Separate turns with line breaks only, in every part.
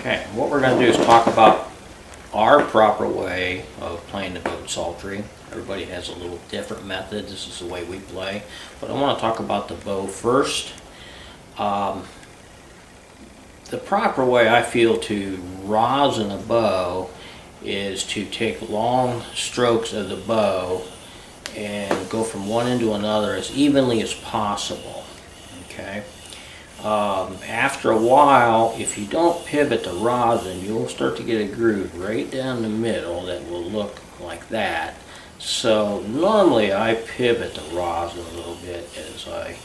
Okay, what we're going to do is talk about our proper way of playing the Bowed Psaltery. Everybody has a little different method. This is the way we play. But I want to talk about the bow first. The proper way I feel to rosin a bow is to take long strokes of the bow and go from one end to another as evenly as possible. Okay. After a while, if you don't pivot the rosin, you'll start to get a groove right down the middle that will look like that. So normally I pivot the rosin a little bit as I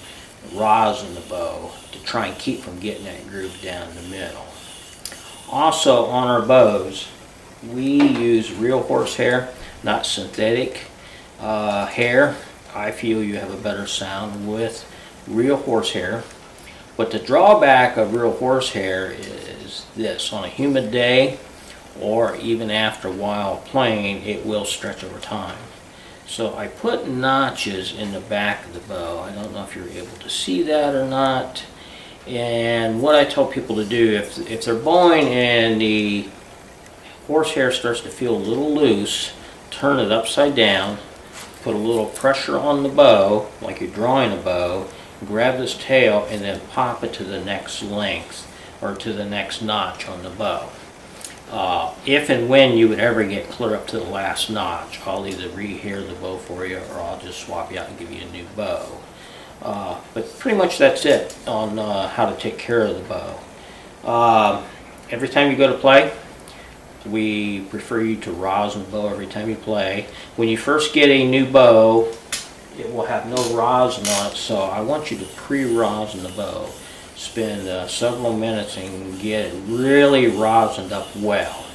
rosin the bow to try and keep from getting that groove down the middle. Also on our bows, we use real horsehair, not synthetic hair. I feel you have a better sound with real horsehair. But the drawback of real horsehair is this: on a humid day or even after a while playing, it will stretch over time. So I put notches in the back of the bow. I don't know if you're able to see that or not. And what I tell people to do, if they're bowing and the horsehair starts to feel a little loose, turn it upside down, put a little pressure on the bow like you're drawing a bow, grab this tail and then pop it to the next length or to the next notch on the bow. If and when you would ever get clear up to the last notch, I'll either rehair the bow for you or I'll just swap you out and give you a new bow. But pretty much that's it on how to take care of the bow. Every time you go to play, we prefer you to rosin the bow every time you play. When you first get a new bow, it will have no rosin on it, so I want you to pre-rosin the bow. Spend several minutes and get it really rosined up well.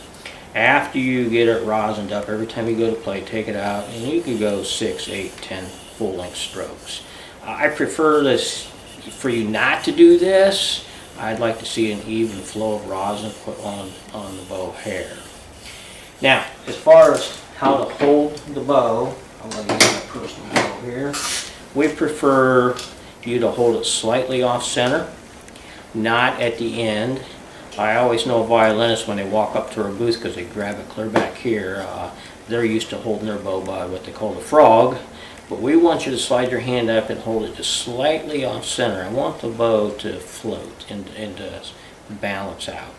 After you get it rosined up, every time you go to play, take it out, and you can go 6, 8, 10 full-length strokes. I prefer this for you not to do this. I'd like to see an even flow of rosin put on the bow hair. Now, as far as how to hold the bow, I'm going to use my personal bow here. We prefer you to hold it slightly off center, not at the end. I always know violinists when they walk up to our booth, because they grab it clear back here, they're used to holding their bow by what they call the frog. But we want you to slide your hand up and hold it just slightly off center. I want the bow to float and to balance out.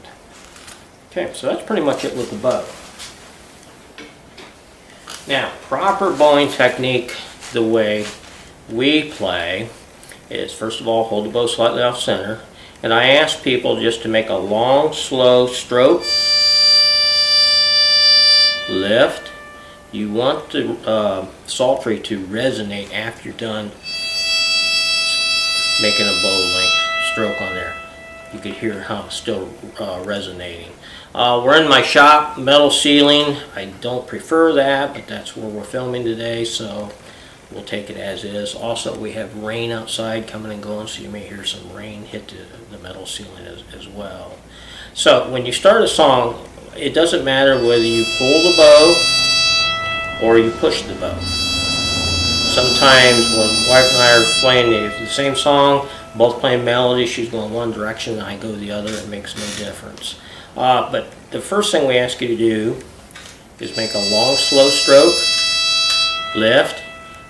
Okay, so that's pretty much it with the bow. Now, proper bowing technique, the way we play, is first of all hold the bow slightly off center. And I ask people just to make a long, slow stroke, lift. You want the psaltery to resonate after you're done making a bow length stroke on there. You could hear how it's still resonating. We're in my shop, metal ceiling. I don't prefer that, but that's where we're filming today, so we'll take it as is. Also, we have rain outside coming and going, so you may hear some rain hit the metal ceiling as well. So when you start a song, it doesn't matter whether you pull the bow or you push the bow. Sometimes when wife and I are playing the same song, both playing melody, she's going one direction and I go the other, it makes no difference. But the first thing we ask you to do is make a long, slow stroke, lift.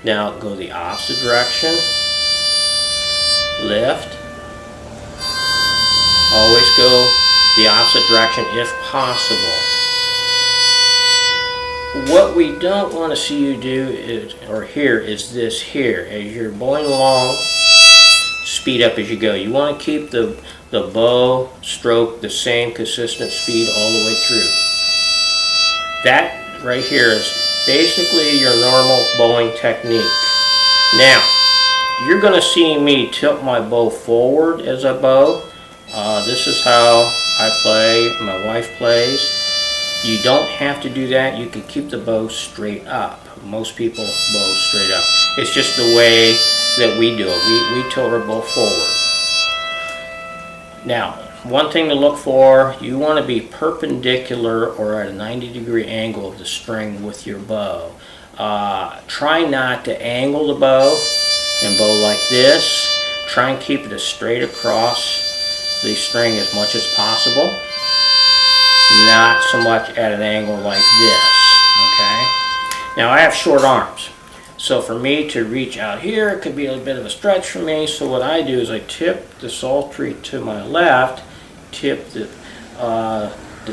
Now go the opposite direction, lift. Always go the opposite direction if possible. What we don't want to see you do is, or hear, is this here. As you're bowing along, speed up as you go. You want to keep the bow stroke the same consistent speed all the way through. That right here is basically your normal bowing technique. Now, you're going to see me tilt my bow forward as I bow. This is how I play, my wife plays. You don't have to do that. You can keep the bow straight up. Most people bow straight up. It's just the way that we do it. We tilt our bow forward. Now, one thing to look for, you want to be perpendicular or at a 90-degree angle of the string with your bow. Try not to angle the bow and bow like this. Try and keep it as straight across the string as much as possible. not so much at an angle like this, okay? Now I have short arms, so for me to reach out here, it could be a bit of a stretch for me, so what I do is I tip the psaltery to my left, tip the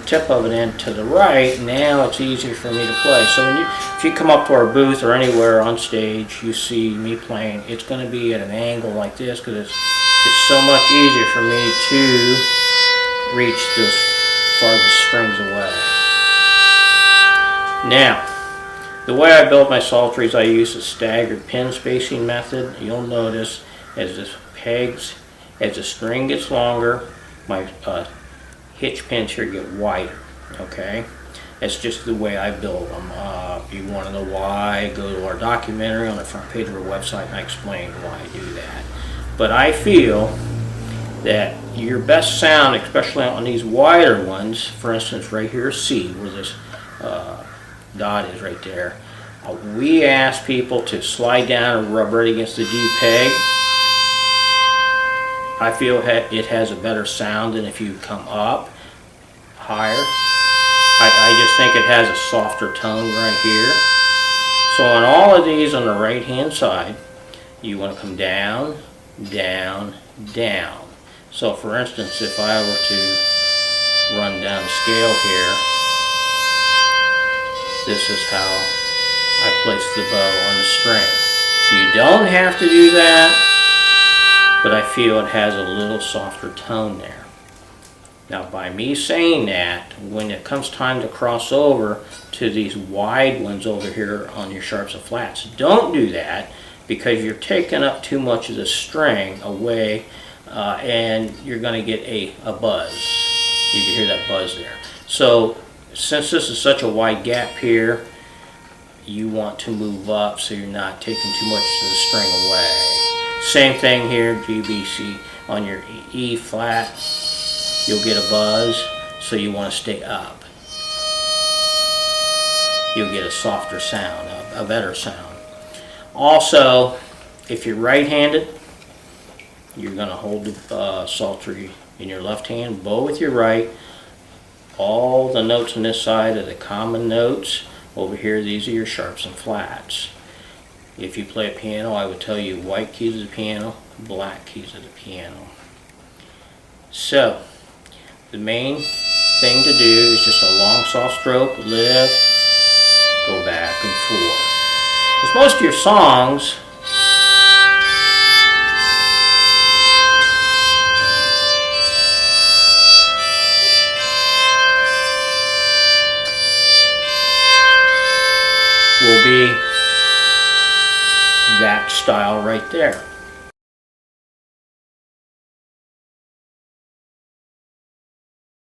tip of it in to the right. Now it's easier for me to play. So if you come up to our booth or anywhere on stage, you see me playing, it's going to be at an angle like this because it's so much easier for me to reach those farthest strings away. Now, the way I build my psalteries, I use a staggered pin spacing method. You'll notice as the string gets longer, my hitch pins here get wider, okay? That's just the way I build them. If you want to know why, go to our documentary on the front page of our website and I explain why I do that. But I feel that your best sound, especially on these wider ones, for instance right here, C, where this dot is right there, we ask people to slide down and rub right against the D peg. I feel it has a better sound than if you come up higher. I just think it has a softer tone right here. So on all of these on the right hand side, you want to come down, down, down. So for instance, if I were to run down the scale here, this is how I place the bow on the string. You don't have to do that, but I feel it has a little softer tone there. Now by me saying that, when it comes time to cross over to these wide ones over here on your sharps and flats, don't do that because you're taking up too much of the string away and you're going to get a buzz. You can hear that buzz there. So since this is such a wide gap here, you want to move up so you're not taking too much of the string away. Same thing here, G, B, C. On your E flat, you'll get a buzz, so you want to stay up. You'll get a softer sound, a better sound. Also, if you're right-handed, you're going to hold the psaltery in your left hand, bow with your right. All the notes on this side are the common notes. Over here, these are your sharps and flats. If you play a piano, I would tell you white keys of the piano, black keys of the piano. So, the main thing to do is just a long soft stroke, lift, go back and forth. Because most of your songs will be that style right there.